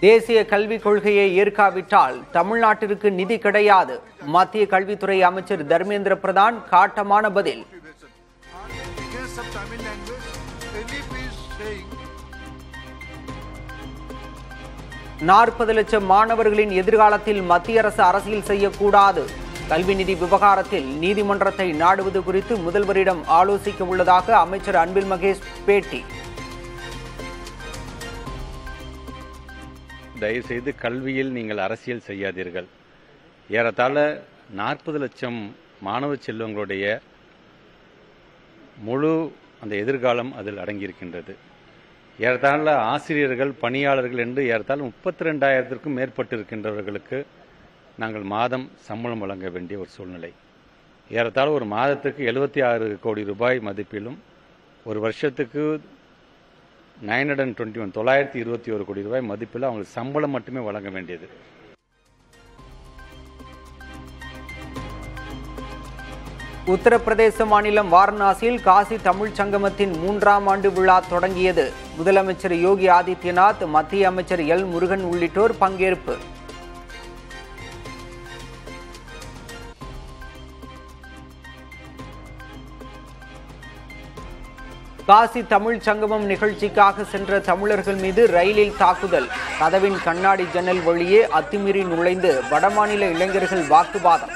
தேசிய கல்விக் கொள்கையை ஏற்காவிட்டால் தமிழ்நாட்டிற்கு நிதி கிடையாது. மத்திய கல்வித்துறை அமைச்சர் தர்மேந்திர பிரதான் காட்டமான பதில். 40 லட்சம் மாணவர்களின் எதிர்காலத்தில் மத்திய அரசு அரசியல் செய்யக்கூடாது. கல்வி நிதி விவகாரத்தில் நீதிமன்றத்தை நாடுவது குறித்து முதல்வரிடம் ஆலோசிக்க உள்ளதாக அமைச்சர் அன்பில் மகேஷ் பேட்டி. தயவுசெய்து கல்வியில் நீங்கள் அரசியல் செய்யாதீர்கள். ஏறத்தாழ 40 லட்சம் மாணவ செல்வங்களுடைய முழு அந்த எதிர்காலம் அதில் அடங்கியிருக்கின்றது. ஏறத்தாழ ஆசிரியர்கள், பணியாளர்கள் என்று ஏறத்தாழ 32,000க்கும் மேற்பட்டிருக்கின்றவர்களுக்கு நாங்கள் மாதம் சம்பளம் வழங்க வேண்டிய ஒரு சூழ்நிலை. ஏறத்தாழ ஒரு மாதத்துக்கு 76 கோடி ரூபாய் மதிப்பிலும் ஒரு வருஷத்துக்கு 921 கோடி ரூபாய் மதிப்பில் அவங்களுக்கு சம்பளம் மட்டுமே வழங்க வேண்டியது. உத்தரப்பிரதேச மாநிலம் வாரணாசியில் காசி தமிழ் சங்கமத்தின் 3ஆம் ஆண்டு விழா தொடங்கியது. முதலமைச்சர் யோகி ஆதித்யநாத், மத்திய அமைச்சர் எல் முருகன் உள்ளிட்டோர் பங்கேற்பு. காசி தமிழ் சங்கமம் நிகழ்ச்சிக்காக சென்ற தமிழர்கள் மீது ரயிலில் தாக்குதல். கதவின் கண்ணாடி ஜன்னல் வழியே அத்துமீறி நுழைந்து வடமாநில இளைஞர்கள் வாக்குவாதம்.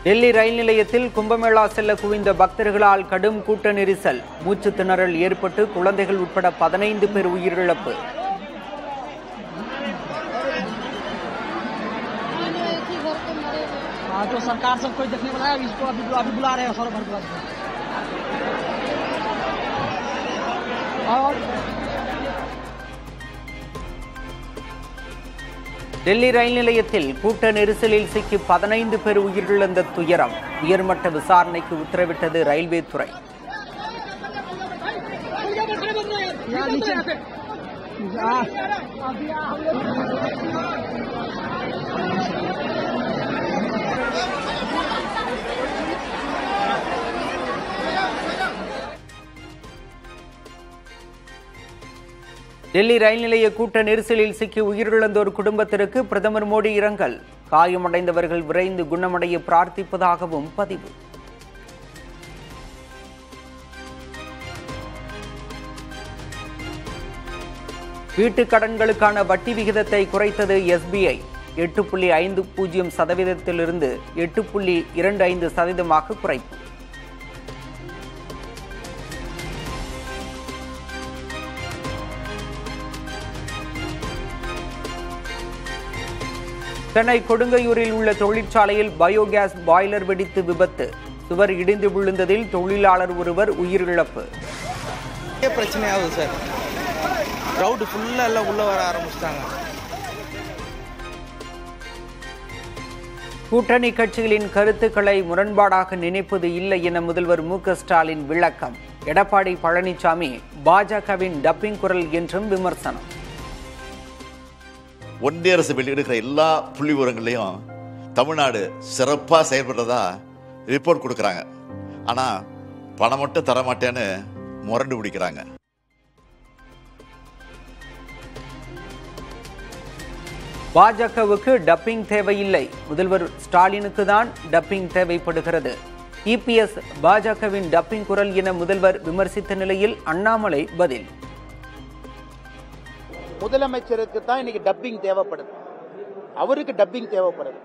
டெல்லி ரயில் நிலையத்தில் கும்பமேளா செல்ல குவிந்த பக்தர்களால் கடும் கூட்ட நெரிசல். மூச்சு திணறல் ஏற்பட்டு குழந்தைகள் உட்பட 15 பேர் உயிரிழப்பு. டெல்லி ரயில் நிலையத்தில் கூட்ட நெரிசலில் சிக்கி 15 பேர் உயிரிழந்த துயரம். உயர்மட்ட விசாரணைக்கு உத்தரவிட்டது ரயில்வே துறை. டெல்லி ரயில் நிலைய கூட்ட நெரிசலில் சிக்கி உயிரிழந்தோர் குடும்பத்திற்கு பிரதமர் மோடி இரங்கல். காயமடைந்தவர்கள் விரைந்து குணமடைய பிரார்த்திப்பதாகவும் பதிவு. வீட்டுக் கடன்களுக்கான வட்டி விகிதத்தை குறைத்தது SBI. 8.50% 8.25% குறைப்பு. சென்னை கொடுங்கையூரில் உள்ள தொழிற்சாலையில் பயோகேஸ் பாய்லர் வெடித்து விபத்து. சுவர் இடிந்து விழுந்ததில் தொழிலாளர் ஒருவர் உயிரிழப்பு. பிரச்சனையாகுது சார். கிரவுட் ஃபுல்லா எல்லாம் உள்ள வர ஆரம்பிச்சிட்டாங்க. கூட்டணி கட்சிகளின் கருத்துக்களை முரண்பாடாக நினைப்பது இல்லை என முதல்வர் மு.க. ஸ்டாலின் விளக்கம். எடப்பாடி பழனிசாமி பாஜகவின் டப்பிங் குரல் என்றும் விமர்சனம். ஒன்றிய அரசு வெளியிடுகிற எல்லா புள்ளி விவரங்களையும் தமிழ்நாடு சிறப்பாக செயல்படுறதா ரிப்போர்ட் கொடுக்குறாங்க. ஆனால் பணம் மட்டும் தரமாட்டேன்னு முரண்டு பிடிக்கிறாங்க. பாஜகவுக்கு டப்பிங் தேவையில்லை, முதல்வர் ஸ்டாலினுக்கு தான் டப்பிங் தேவைப்படுகிறது. EPS பாஜகவின் டப்பிங் குரல் என முதல்வர் விமர்சித்த நிலையில் அண்ணாமலை பதில். முதலமைச்சருக்கு தான் இன்னைக்கு டப்பிங் தேவைப்படுது. அவருக்கு டப்பிங் தேவைப்படுது.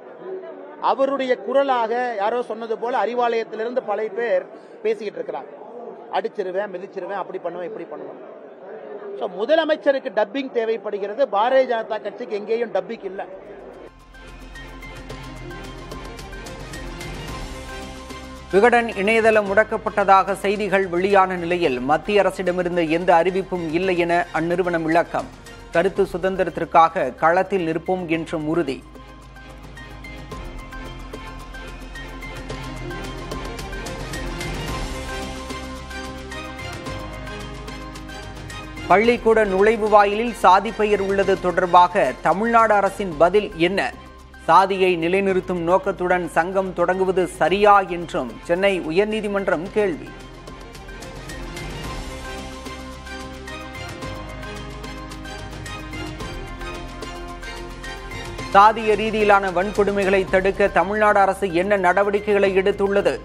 அவருடைய குரலாக யாரோ சொன்னது போல அறிவாலயத்திலிருந்து பல பேர் பேசிக்கிட்டு இருக்கிறாங்க. அடிச்சிருவேன், மிதிச்சிருவேன், அப்படி பண்ணுவேன், இப்படி பண்ணுவேன். முதலமைச்சருக்கு டப்பிங் தேவைப்படுகிறது. பாரதிய ஜனதா கட்சிக்கு எங்கேயும் டப்பிங் இல்லை. விகடன் இணையதளம் முடக்கப்பட்டதாக செய்திகள் வெளியான நிலையில் மத்திய அரசிடமிருந்து எந்த அறிவிப்பும் இல்லை என அந்நிறுவனம் விளக்கம். கருத்து சுதந்திரத்திற்காக களத்தில் நிற்போம் என்றும் உறுதி. பள்ளிக்கூட நுழைவு வாயிலில் சாதி பெயர் உள்ளது தொடர்பாக தமிழ்நாடு அரசின் பதில் என்ன? சாதியை நிலைநிறுத்தும் நோக்கத்துடன் சங்கம் தொடங்குவது சரியா என்றும் சென்னை உயர்நீதிமன்றம் கேள்வி. சாதிய ரீதியிலான வன்கொடுமைகளை தடுக்க தமிழ்நாடு அரசு என்ன நடவடிக்கைகளை எடுத்துள்ளது?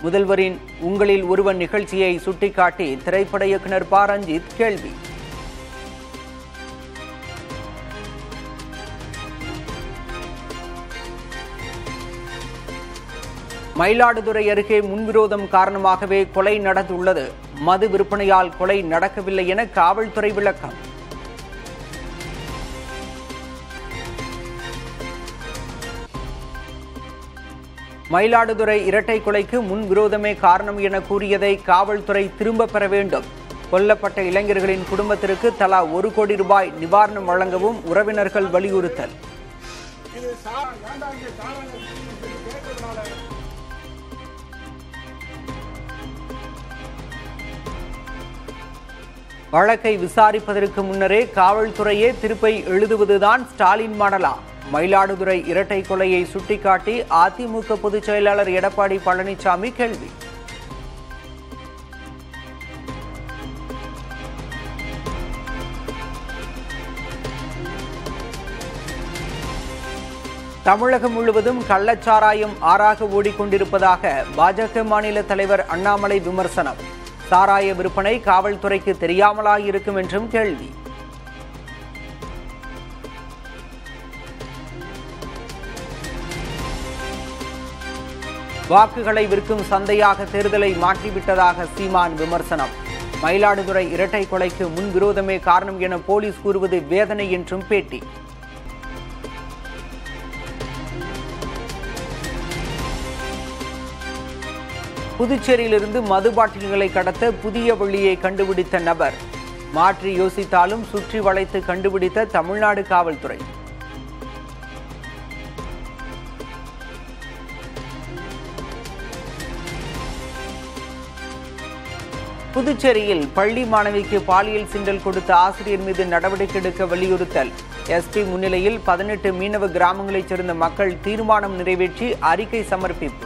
முதல்வரின் உங்களில் ஒருவன் நிகழ்ச்சியை சுட்டிக்காட்டி திரைப்பட இயக்குனர் ப. ரஞ்சித் கேள்வி. மயிலாடுதுறை அருகே முன்விரோதம் காரணமாகவே கொலை நடந்துள்ளது. மது விற்பனையால் கொலை நடக்கவில்லை என காவல்துறை விளக்கம். மயிலாடுதுறை இரட்டை கொலைக்கு முன்விரோதமே காரணம் என கூறியதை காவல்துறை திரும்ப பெற வேண்டும். கொல்லப்பட்ட இளைஞர்களின் குடும்பத்திற்கு தலா 1 கோடி ரூபாய் நிவாரணம் வழங்கவும் உறவினர்கள் வலியுறுத்தல். வழக்கை விசாரிப்பதற்கு முன்னரே காவல்துறையே தீர்ப்பை எழுதுவதுதான் ஸ்டாலின் மாடலா? மயிலாடுதுறை இரட்டை கொலையை சுட்டிக்காட்டி அதிமுக பொதுச் செயலாளர் எடப்பாடி பழனிசாமி கேள்வி. தமிழகம் முழுவதும் கள்ளச்சாராயம் ஆறாக ஓடிக்கொண்டிருப்பதாக பாஜக மாநில தலைவர் அண்ணாமலை விமர்சனம். சாராய விற்பனை காவல்துறைக்கு தெரியாமலா இருக்கும் என்றும் கேள்வி. வாக்குகளை விற்கும் சந்தையாக தேர்தலை மாற்றிவிட்டதாக சீமான் விமர்சனம். மயிலாடுதுறை இரட்டை கொலைக்கு முன்விரோதமே காரணம் என போலீஸ் கூறுவது வேதனை என்றும் பேட்டி. புதுச்சேரியிலிருந்து மது பாட்டில்களை கடத்த புதிய வழியை கண்டுபிடித்த நபர். மாற்றி யோசித்தாலும் சுற்றி வளைத்து கண்டுபிடித்த தமிழ்நாடு காவல்துறை. புதுச்சேரியில் பள்ளி மாணவிக்கு பாலியல் சீண்டல் கொடுத்த ஆசிரியர் மீது நடவடிக்கை எடுக்க வலியுறுத்தல். எஸ்பி முன்னிலையில் 18 மீனவ கிராமங்களைச் சேர்ந்த மக்கள் தீர்மானம் நிறைவேற்றி அறிக்கை சமர்ப்பிப்பு.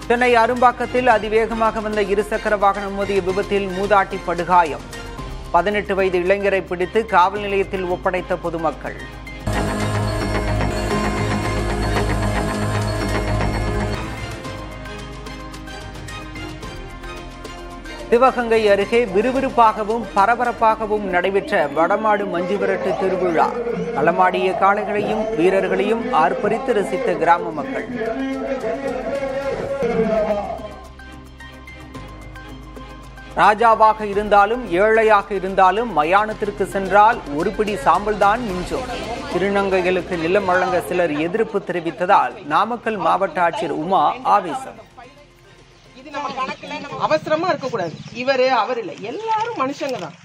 சென்னை அரும்பாக்கத்தில் அதிவேகமாக வந்த இருசக்கர வாகனம் மோதிய விபத்தில் மூதாட்டி படுகாயம். 18 வயது இளைஞரை பிடித்து காவல் நிலையத்தில் ஒப்படைத்த பொதுமக்கள். சிவகங்கை அருகே விறுவிறுப்பாகவும் பரபரப்பாகவும் நடைபெற்ற வடமாடு மஞ்சு விரட்டு திருவிழா. களமாடிய காளைகளையும் வீரர்களையும் ஆர்ப்பரித்து ரசித்த கிராம மக்கள். ராஜாவாக இருந்தாலும் ஏழையாக இருந்தாலும் மயானத்திற்கு சென்றால் ஒரு பிடி சாம்பல் தான் மிஞ்சும். திருநங்கைகளுக்கு நிலம் வழங்க சிலர் எதிர்ப்பு தெரிவித்ததால் நாமக்கல் மாவட்ட ஆட்சியர் உமா ஆவேசம். இது நம்ம கணக்குல நம்ம அவசரமா இருக்கக்கூடாது. அவர் இல்லை, எல்லாரும் மனுஷங்க தான்.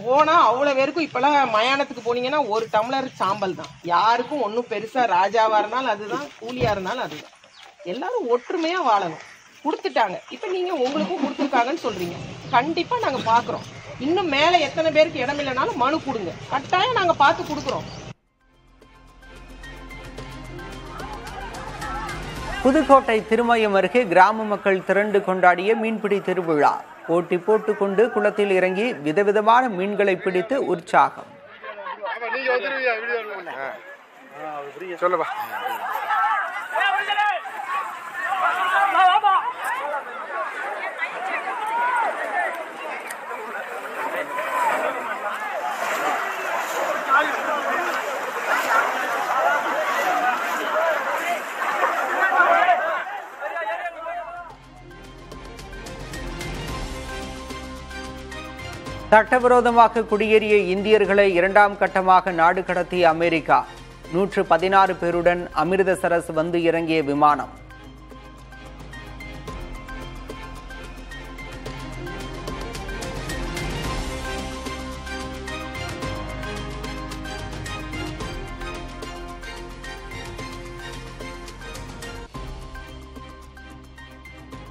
போனா அவ்வளவு பேருக்கும் இப்பெல்லாம் மயானத்துக்கு போனீங்கன்னா ஒரு டம்ளர் சாம்பல் தான். யாருக்கும் ஒன்னும் பெருசா ராஜாவா இருந்தாலும் அதுதான், கூலியா இருந்தாலும் அதுதான். எல்லாரும் ஒற்றுமையா வாழணும். கொடுத்துட்டாங்க, இப்ப நீங்க உங்களுக்கும் கொடுத்துருக்காங்கன்னு சொல்றீங்க. கண்டிப்பா நாங்க பாக்குறோம். இன்னும் மேல எத்தனை பேருக்கு இடம் இல்லைனாலும் மனு கொடுங்க, கட்டாயம் நாங்க பார்த்து கொடுக்குறோம். புதுக்கோட்டை திருமயம் அருகே கிராம மக்கள் திரண்டு கொண்டாடிய மீன்பிடி திருவிழா. போட்டி போட்டுக்கொண்டு குளத்தில் இறங்கி விதவிதமான மீன்களை பிடித்து உற்சாகம். சட்டவிரோதமாக குடியேறிய இந்தியர்களை 2ஆம் கட்டமாக நாடு கடத்திய அமெரிக்கா. 116 பேருடன் அமிர்தசரஸ் வந்து இறங்கிய விமானம்.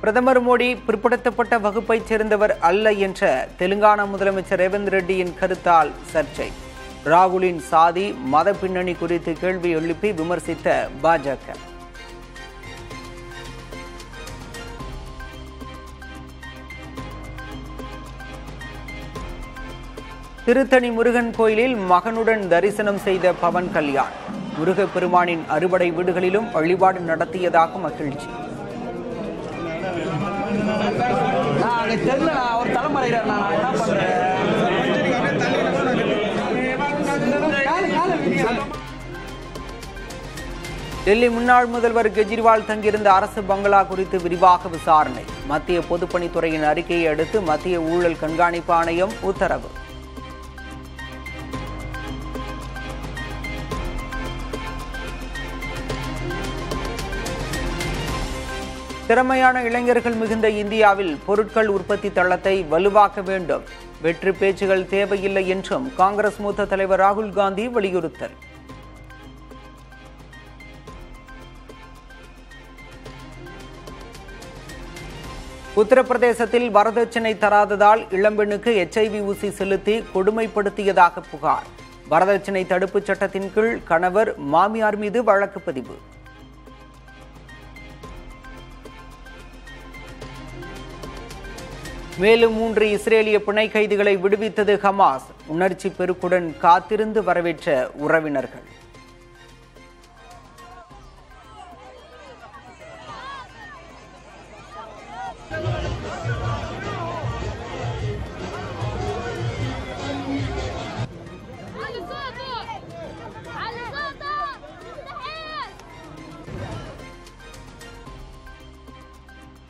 பிரதமர் மோடி பிற்படுத்தப்பட்ட வகுப்பைச் சேர்ந்தவர் அல்ல என்ற தெலுங்கானா முதலமைச்சர் ரேவந்த் ரெட்டியின் கருத்தால் சர்ச்சை. ராகுலின் சாதி மத பின்னணி குறித்து கேள்வி எழுப்பி விமர்சித்த பாஜக. திருத்தணி முருகன் கோயிலில் மகனுடன் தரிசனம் செய்த பவன் கல்யாண். முருகப்பெருமானின் அறுபடை வீடுகளிலும் வழிபாடு நடத்தியதாக மகிழ்ச்சி. டெல்லி முன்னாள் முதல்வர் கெஜ்ரிவால் தங்கியிருந்த அரசு பங்களா குறித்து விரிவாக விசாரணை. மத்திய பொதுப்பணித்துறையின் அறிக்கையை அடுத்து மத்திய ஊழல் கண்காணிப்பு ஆணையம் உத்தரவு. திறமையான இளைஞர்கள் மிகுந்த இந்தியாவில் பொருட்கள் உற்பத்தி தளத்தை வலுவாக்க வேண்டும். வெற்றி பேச்சுகள் தேவையில்லை என்றும் காங்கிரஸ் மூத்த தலைவர் ராகுல் காந்தி வலியுறுத்தல். உத்தரப்பிரதேசத்தில் வரதட்சணை தராததால் இளம்பெண்ணுக்கு HIV ஊசி செலுத்தி கொடுமைப்படுத்தியதாக புகார். வரதட்சணை தடுப்புச் சட்டத்தின் கீழ் கணவர் மாமியார் மீது வழக்கு பதிவு. மேலும் 3 இஸ்ரேலிய பிணை கைதிகளை விடுவித்தது ஹமாஸ். உணர்ச்சி பெருக்குடன் காத்திருந்து வரவேற்ற உறவினர்கள்.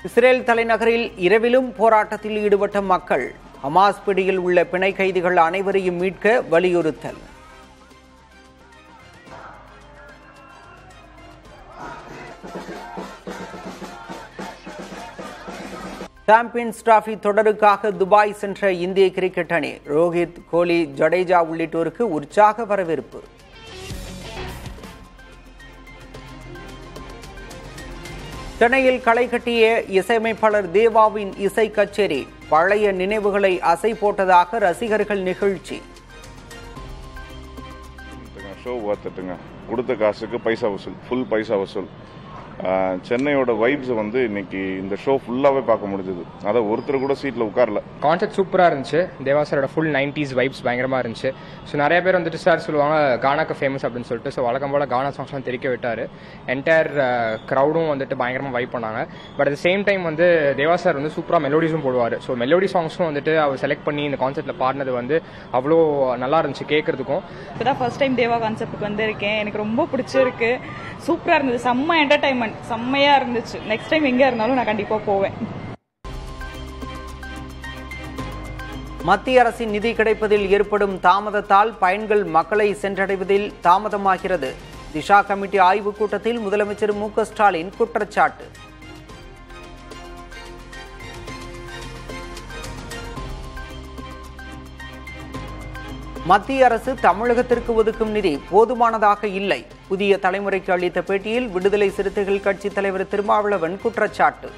இஸ்ரேல் தலைநகரில் இரவிலும் போராட்டத்தில் ஈடுபட்ட மக்கள். ஹமாஸ் பிடியில் உள்ள பிணை கைதிகள் அனைவரையும் மீட்க வலியுறுத்தல். சாம்பியன்ஸ் டிராபி தொடருக்காக துபாய் சென்ற இந்திய கிரிக்கெட் அணி. ரோஹித், கோலி, ஜடேஜா உள்ளிட்டோருக்கு உற்சாக வரவேற்பு. சென்னையில் களை கட்டிய இசையமைப்பாளர் தேவாவின் இசை கச்சேரி. பழைய நினைவுகளை அசை போட்டதாக ரசிகர்கள் நிகழ்ச்சி. ஷோ பார்த்துட்டுங்க, கொடுத்த காசுக்கு பைசா வசூல், ஃபுல் பைசா வசூல். சென்னையோட வைப்ஸ் வந்து இன்னைக்கு இந்த ஷோ ஃபுல்லாவே பார்க்க முடிஞ்சது. அதை ஒருத்தர் கூட சீட்ல உட்காரல. கான்செப்ட் சூப்பரா இருந்துச்சு. தேவா சாரோட ஃபுல் 90s வைப்ஸ் பயங்கரமா இருந்துச்சு. ஸோ நிறைய பேர் வந்துட்டு சார் சொல்லுவாங்க கானாக்கு ஃபேமஸ் அப்படின்னு சொல்லிட்டு. ஸோ வழக்கம் போல கானா சாங்ஸ்லாம் தெரிவிக்க விட்டாரு. என்டையர் க்ரௌடும் வந்துட்டு பயங்கரமா வைப் பண்ணாங்க. பட் அட் சேம் டைம் வந்து தேவா சார் வந்து சூப்பரா மெலோடிஸும் போடுவார். ஸோ மெலோடி சாங்ஸும் வந்துட்டு அவர் செலக்ட் பண்ணி இந்த கான்செப்ட்ல பாடினது வந்து அவ்வளோ நல்லா இருந்துச்சு கேட்கறதுக்கும். இப்போதான் ஃபர்ஸ்ட் டைம் தேவா கான்செப்ட்டுக்கு வந்திருக்கேன். எனக்கு ரொம்ப பிடிச்சிருக்கு. சூப்பரா இருந்தது. செம்ம என்டர்டைன்மெண்ட், செம்மையா இருந்துச்சு. நெக்ஸ்ட் டைம் எங்க இருந்தாலும் நான் கண்டிப்பா போவேன். மத்திய அரசின் நிதி கிடைப்பதில் ஏற்படும் தாமதத்தால் பயன்கள் மக்களை சென்றடைவதில் தாமதமாகிறது. திஷா கமிட்டி ஆய்வுக் கூட்டத்தில் முதலமைச்சர் மு.க. ஸ்டாலின் குற்றச்சாட்டு. மத்திய அரசு தமிழகத்திற்கு ஒதுக்கும் நிதி போதுமானதாக இல்லை. புதிய தலைமுறைக்கு அளித்த பேட்டியில் விடுதலை சிறுத்தைகள் கட்சி தலைவர் திருமாவளவன் குற்றச்சாட்டு.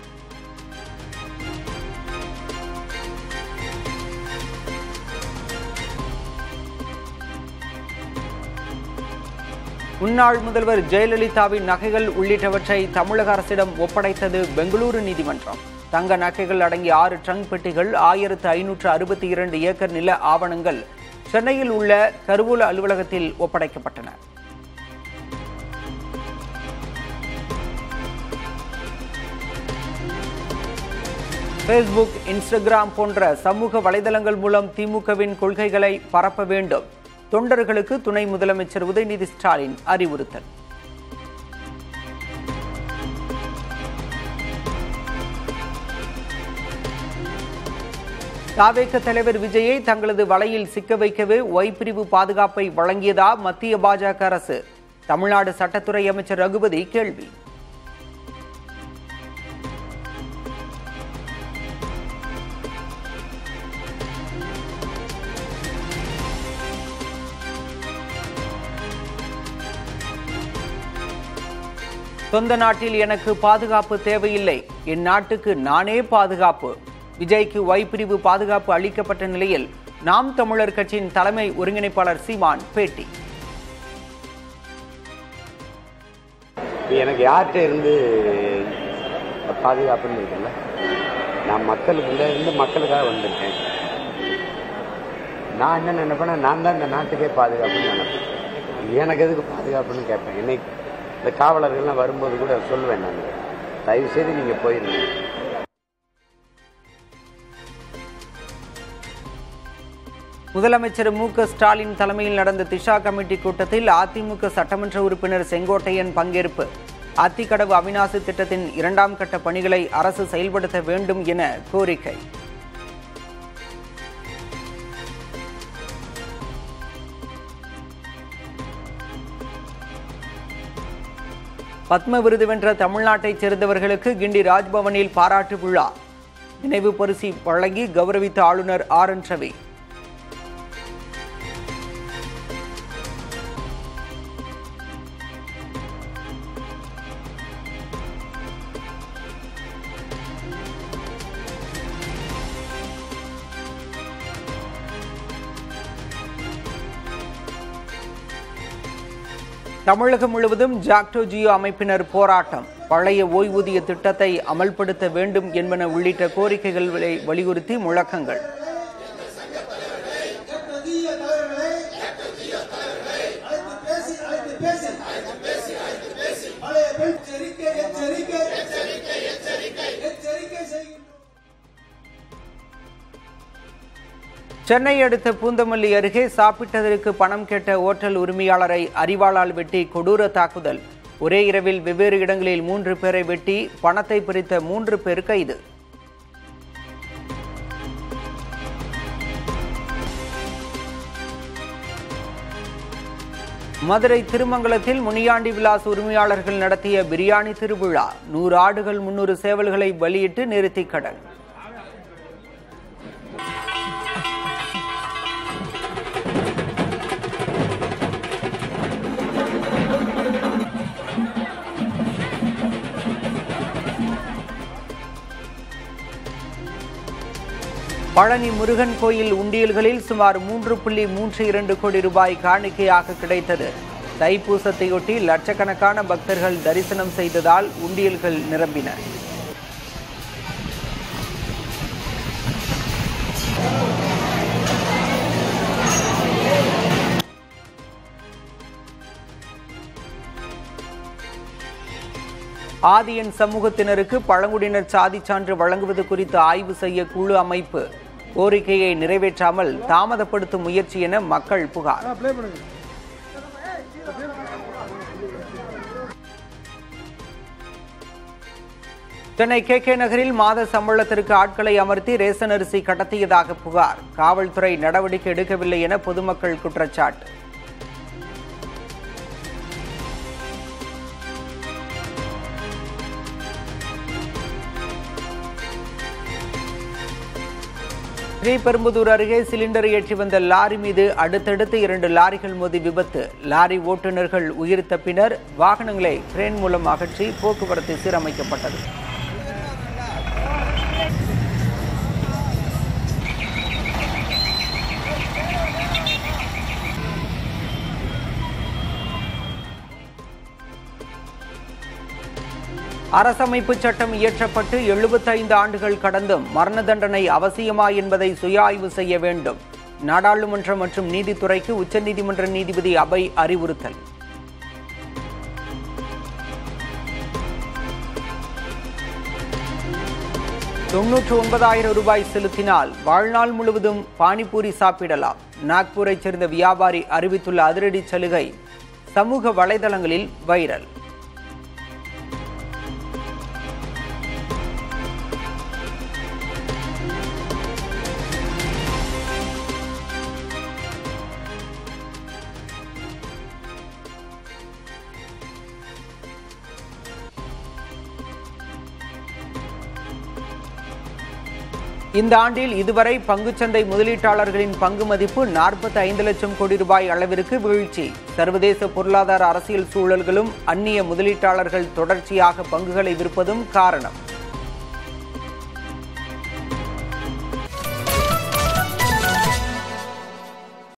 முன்னாள் முதல்வர் ஜெயலலிதாவின் நகைகள் உள்ளிட்டவற்றை தமிழக அரசிடம் ஒப்படைத்தது பெங்களூரு நீதிமன்றம். தங்க நகைகள் அடங்கிய 6 ட்ரங்க் பெட்டிகள், 1562 ஏக்கர் நில ஆவணங்கள் சென்னையில் உள்ள கருவூல அலுவலகத்தில் ஒப்படைக்கப்பட்டன. ஃபேஸ்புக், இன்ஸ்டாகிராம் போன்ற சமூக வலைதளங்கள் மூலம் திமுகவின் கொள்கைகளை பரப்ப வேண்டும். தொண்டர்களுக்கு துணை முதலமைச்சர் உதயநிதி ஸ்டாலின் அறிவுறுத்தல். தாவேக தலைவர் விஜயை தங்களது வலையில் சிக்க வைக்கவே ஒய் பிரிவு பாதுகாப்பை வழங்கியதா மத்திய பாஜக அரசு? தமிழ்நாடு சட்டத்துறை அமைச்சர் ரகுபதி கேள்வி. சொந்த நாட்டில் எனக்கு பாதுகாப்பு தேவையில்லை, என் நாட்டுக்கு நானே பாதுகாப்பு. விஜய்க்கு ஒய் பிரிவு பாதுகாப்பு அளிக்கப்பட்ட நிலையில் நாம் தமிழர் கட்சியின் தலைமை ஒருங்கிணைப்பாளர் சீமான் பேட்டி. எனக்கு யார்கிட்ட இருந்து பாதுகாப்புன்னு இருக்குல்ல, நான் மக்களுக்குள்ள இருந்து மக்களுக்காக வந்திருக்கேன். நான் என்ன நினைப்பேன்னா, நான் தான் இந்த நாட்டுக்கே பாதுகாப்புன்னு நினைப்பேன். எனக்கு எதுக்கு பாதுகாப்புன்னு கேட்பேன். என்னைக்கு இந்த காவலர்கள்லாம் வரும்போது கூட சொல்லுவேன், நான் தயவு செய்து நீங்க போயிருங்க. முதலமைச்சர் மு.க.ஸ்டாலின் தலைமையில் நடந்த திஷா கமிட்டி கூட்டத்தில் அதிமுக சட்டமன்ற உறுப்பினர் செங்கோட்டையன் பங்கேற்பு. அத்திக்கடவு அவிநாசி திட்டத்தின் 2ஆம் கட்ட பணிகளை அரசு செயல்படுத்த வேண்டும் என கோரிக்கை. பத்ம விருது வென்ற தமிழ்நாட்டைச் சேர்ந்தவர்களுக்கு கிண்டி ராஜ்பவனில் பாராட்டு விழா. நினைவு பரிசு வழங்கி கௌரவித்த ஆளுநர் ஆர்.என். ரவி. தமிழகம் முழுவதும் ஜாக்டோ ஜியோ அமைப்பினர் போராட்டம். பழைய ஓய்வூதிய திட்டத்தை அமல்படுத்த வேண்டும் என்பன உள்ளிட்ட கோரிக்கைகளை வலியுறுத்தி முழக்கங்கள். சென்னை அடுத்த பூந்தமல்லி அருகே சாப்பிட்டதற்கு பணம் கேட்ட ஓட்டல் உரிமையாளரை அரிவாளால் வெட்டி கொடூர தாக்குதல். ஒரே இரவில் வெவ்வேறு இடங்களில் 3 பேரை வெட்டி பணத்தை பறித்த 3 பேர் கைது. மதுரை திருமங்கலத்தில் முனியாண்டி விலாஸ் உரிமையாளர்கள் நடத்திய பிரியாணி திருவிழா. 100 ஆடுகள் 300 சேவல்களை பலியிட்டு நிறுத்தி கடன். பழனி முருகன் கோயில் உண்டியல்களில் சுமார் 3.32 கோடி ரூபாய் காணிக்கையாக கிடைத்தது. தைப்பூசத்தையொட்டி லட்சக்கணக்கான பக்தர்கள் தரிசனம் செய்ததால் உண்டியல்கள் நிரம்பின. ஆதியன் சமூகத்தினருக்கு பழங்குடியினர் சாதி சான்று வழங்குவது குறித்து ஆய்வு செய்ய குழு அமைப்பு. கோரிக்கையை நிறைவேற்றாமல் தாமதப்படுத்தும் முயற்சி என மக்கள் புகார். சென்னை கே நகரில் மாத சம்பளத்திற்கு ஆட்களை அமர்த்தி ரேசன் அரிசி கடத்தியதாக புகார். காவல்துறை நடவடிக்கை எடுக்கவில்லை என பொதுமக்கள் குற்றச்சாட்டு. ஸ்ரீபெரும்புதூர் அருகே சிலிண்டர் ஏற்றி வந்த லாரி மீது அடுத்தடுத்து 2 லாரிகள் மோதி விபத்து. லாரி ஓட்டுநர்கள் உயிர் தப்பினர். வாகனங்களை கிரேன் மூலம் அகற்றி போக்குவரத்து சீரமைக்கப்பட்டது. அரசமைப்பு சட்டம் இயற்றப்பட்டு 75 ஆண்டுகள் கடந்தும் மரண தண்டனை அவசியமா என்பதை சுய ஆய்வு செய்ய வேண்டும். நாடாளுமன்றம் மற்றும் நீதித்துறைக்கு உச்சநீதிமன்ற நீதிபதி அபய் அறிவுறுத்தல். ₹99,000 செலுத்தினால் வாழ்நாள் முழுவதும் பானிபூரி சாப்பிடலாம். நாக்பூரைச் சேர்ந்த வியாபாரி அறிவித்துள்ள அதிரடி சலுகை சமூக வலைதளங்களில் வைரல். இந்த ஆண்டில் இதுவரை பங்குச்சந்தை முதலீட்டாளர்களின் பங்கு மதிப்பு 45 லட்சம் கோடி ரூபாய் அளவிற்கு வீழ்ச்சி. சர்வதேச பொருளாதார அரசியல் சூழல்களும் அந்நிய முதலீட்டாளர்கள் தொடர்ச்சியாக பங்குகளை விற்பதும் காரணம்.